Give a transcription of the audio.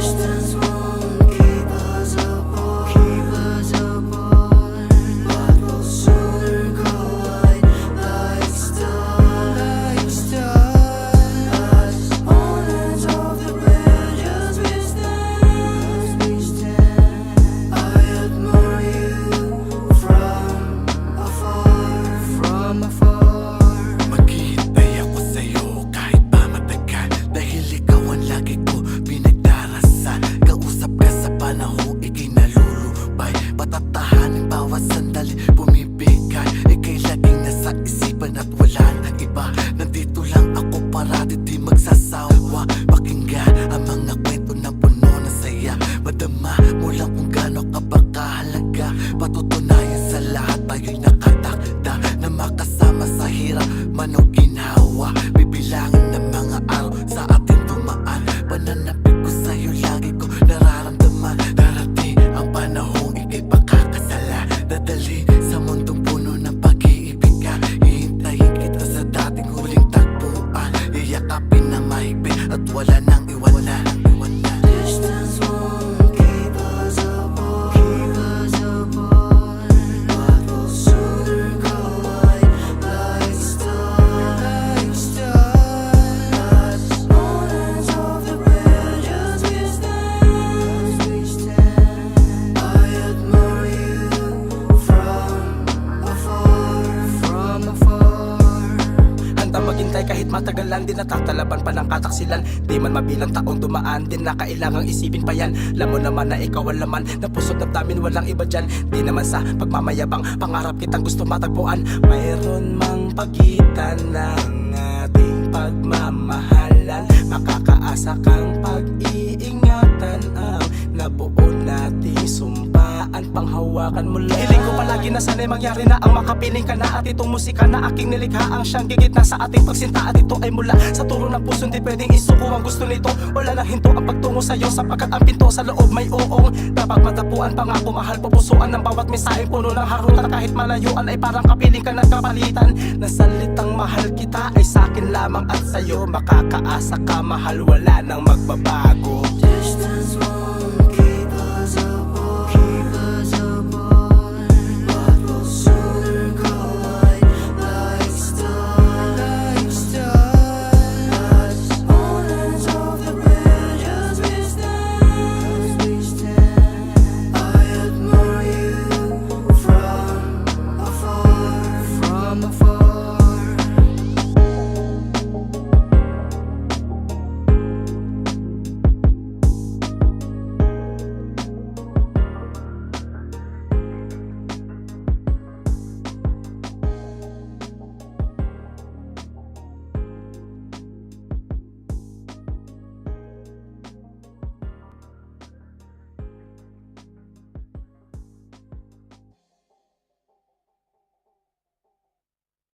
Distance won't keep us apart, but we'll soon collide like stars. As opponents of the bridges we stand. I admire you from afar. Maghihintay ako sa'yo kahit pa matagal, dahil ikaw ang lagi ko pinagdarasal. Kausap ka sa panahong ika'y nalulubay, patatahanin bawat sandali bumibigay. Ika'y laging nasa isipan at wala na iba. Nandito lang ako parati di magsasawa, pakinggan ang mga kwento na puno ng saya. Madama mo lang kung gaano ka ba kahalaga. Patutunayan sa lahat tayo'y nakatakda na makasama sa hirap man o ginhawa. Bibilangin ng mga araw sa ating dumaan, pananapit ko sa'yo lagi ko nararamdaman. Darating ang panahong ika'y pakakasala, dadali sa mundong puno ng pag-iibig ka. Hihintayin kita sa dating huling tagpuan, iyakapin na mahigpit at wala nang iwanan. Distance won't keep us apart, but we'll soon collide like stars. As opponents of the bridges we stand. I admire you from afar. Handa maghintay kahit matagal lang, di natatalaban pa ng kataksilan. Di man mabilang taong dumaan, din na kailangang isipin pa yan. Alam mo naman na ikaw ang laman ng puso't damdamin, walang iba dyan. Di naman sa pagmamayabang, pangarap kitang gusto matagpuan. Mayroon mang pagitan ng ating pagmamahalan, makakaasa kang pag-iingatan ang nabuo nating sumpaan, panghawakan mo lang. Hiling ko palagi na sana'y mangyari na ang makapiling ka na, at itong musika na aking nilikha ang siyang gigit na sa ating pagsinta. At ito ay mula sa turo ng puso, hindi pwedeng isuko ang gusto nito. Wala nang hinto ang pagtungo sa'yo, sapagkat ang pinto sa loob may oong dapat matapuan. Pangako mahal, pupusuan ng bawat mensaheng puno ng harutan. Kahit malayuan ay parang kapiling ka ng kapalitan. Nasalitang mahal kita ay sa'kin lamang at sa'yo makakaasa ka, mahal, wala nang magbabago.